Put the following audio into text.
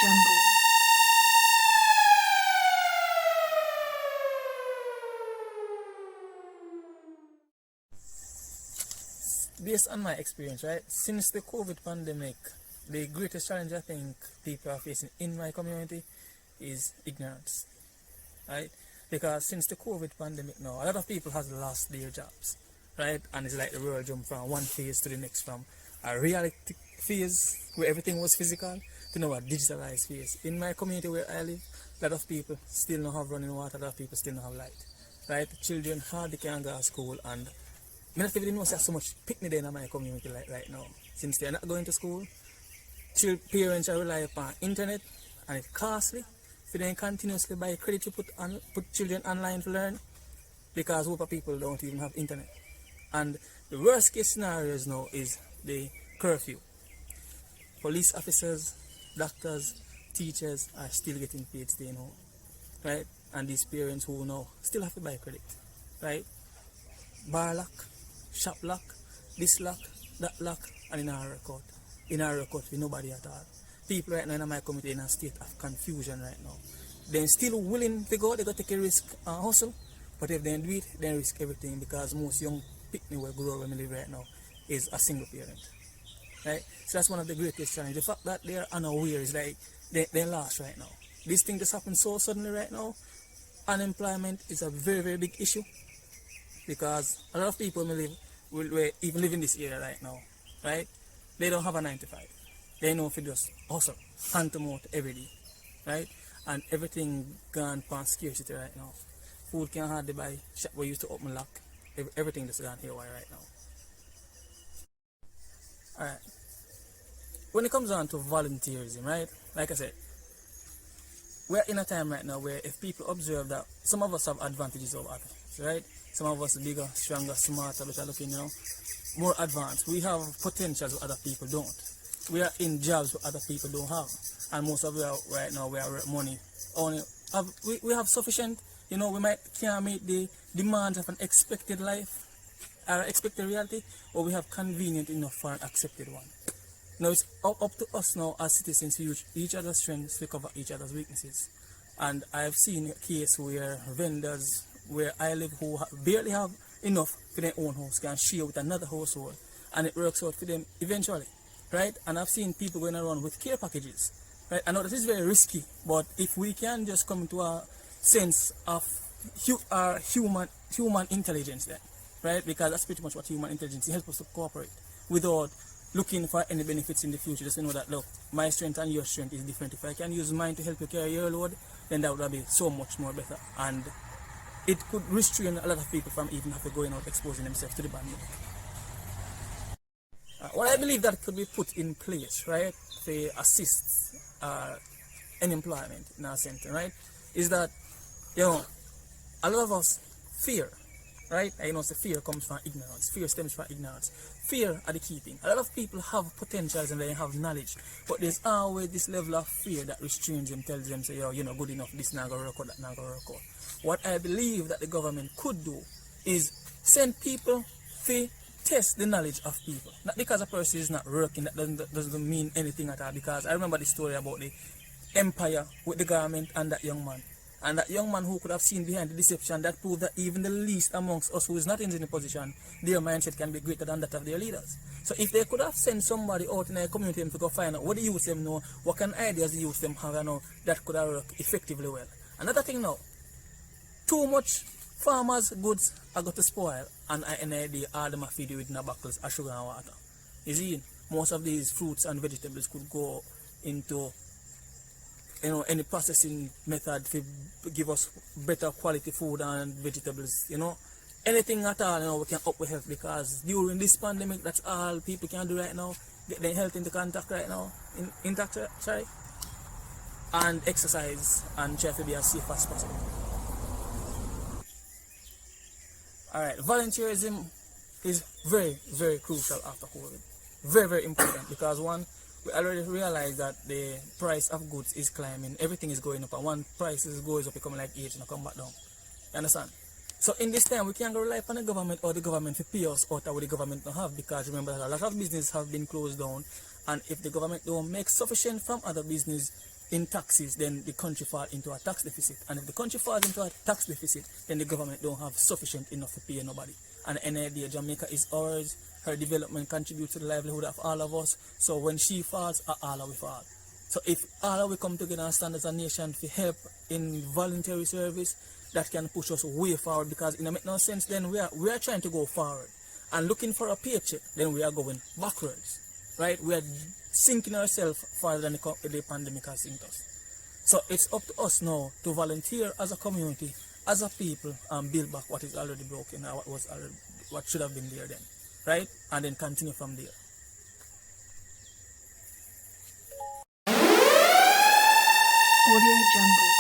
jungle. Based on my experience, right, since the COVID pandemic, the greatest challenge I think people are facing in my community is ignorance, right? Because since the COVID pandemic now, a lot of people have lost their jobs, right? And it's like the world jumped from one phase to the next, from a reality phase where everything was physical to now a digitalized phase. In my community where I live, a lot of people still don't have running water, a lot of people still don't have light, right? Children hardly can go to school, and I not even know there's so much picnic there in my community like right now. Since they're not going to school, parents are relying upon internet, and it's costly. So they continuously buy credit to put children online to learn, because a lot of people don't even have internet. And the worst case scenarios now is the curfew. Police officers, doctors, teachers are still getting paid staying home, right? And these parents who now still have to buy credit, right? Bar lock, shop lock, this lock, that lock, and in our record. In our record with nobody at all. People right now in my community in a state of confusion right now. They're still willing to go, they got to take a risk and hustle, but if they do it, they risk everything, because most young people will grow where we live right now is a single parent. Right? So that's one of the greatest challenges. The fact that they're unaware is like they're lost right now. This thing just happened so suddenly right now. Unemployment is a very, very big issue, because a lot of people will even live in this area right now, right? They don't have a 9 to 5. They know if you just hustle, hand to mouth every day, right? And everything gone past scarcity right now. Food can hardly buy, shop we used to open lock, everything just gone haywire right now. Alright. When it comes down to volunteerism, right? Like I said, we're in a time right now where if people observe that some of us have advantages over others, right? Some of us are bigger, stronger, smarter, better looking, more advanced. We have potentials that other people don't. We are in jobs that other people don't have. And most of us right now, we are money. We have sufficient, we can't meet the demands of an expected life, or expected reality, or we have convenient enough for an accepted one. Now it's up to us now as citizens to use each other's strengths to cover each other's weaknesses. And I've seen a case where vendors where I live who barely have enough for their own house can share with another household, and it works out for them eventually, right? And I've seen people going around with care packages, right? I know this is very risky, but if we can just come into a sense of human intelligence then, right? Because that's pretty much what human intelligence is. It helps us to cooperate without looking for any benefits in the future. Just to know that, look, my strength and your strength is different. If I can use mine to help you carry your load, then that would be so much more better. And it could restrain a lot of people from even having going out exposing themselves to the pandemic. What I believe that could be put in place, right, to assist unemployment in our center, right, is that, a lot of us fear, right? I know the fear comes from ignorance. Fear stems from ignorance. Fear are the key thing. A lot of people have potentials and they have knowledge, but there's always this level of fear that restrains them, tells them, say, you're not good enough, this not gonna work out, that not gonna work out. What I believe that the government could do is send people to test the knowledge of people. Not because a person is not working, that doesn't mean anything at all, because I remember the story about the empire with the government and that young man. And that young man who could have seen behind the deception, that proved that even the least amongst us who is not in the position, their mindset can be greater than that of their leaders. So if they could have sent somebody out in their community to go find out what the youth them know, what kind of ideas the youth them have, that could have worked effectively well. Another thing now, too much farmers' goods are going to spoil, and all them are feed you with buckles of sugar and water. You see, most of these fruits and vegetables could go into any processing method to give us better quality food and vegetables, anything at all, we can up with health, because during this pandemic, that's all people can do right now, get their health into contact right now, and exercise and try to be as safe as possible. Alright, volunteerism is very, very crucial after COVID. Very, very important, because one, we already realize that the price of goods is climbing, everything is going up, and one price goes up, it come like age and come back down. You understand? So in this time, we can't go rely upon the government or the government to pay us out of what the government don't have, because remember that a lot of businesses have been closed down, and if the government don't make sufficient from other business in taxes, then the country fall into a tax deficit. And if the country falls into a tax deficit, then the government don't have sufficient enough to pay nobody. And at the end of the day, Jamaica is ours. Her development contributes to the livelihood of all of us. So when she falls, all of we fall. So if all of we come together and stand as a nation to help in voluntary service, that can push us way forward, because it make no sense then we are trying to go forward and looking for a paycheck, then we are going backwards, right? We are sinking ourselves farther than the pandemic has sink us. So it's up to us now to volunteer as a community, as a people, and build back what is already broken and what should have been there then, right? And then continue from there. Audio Jungle.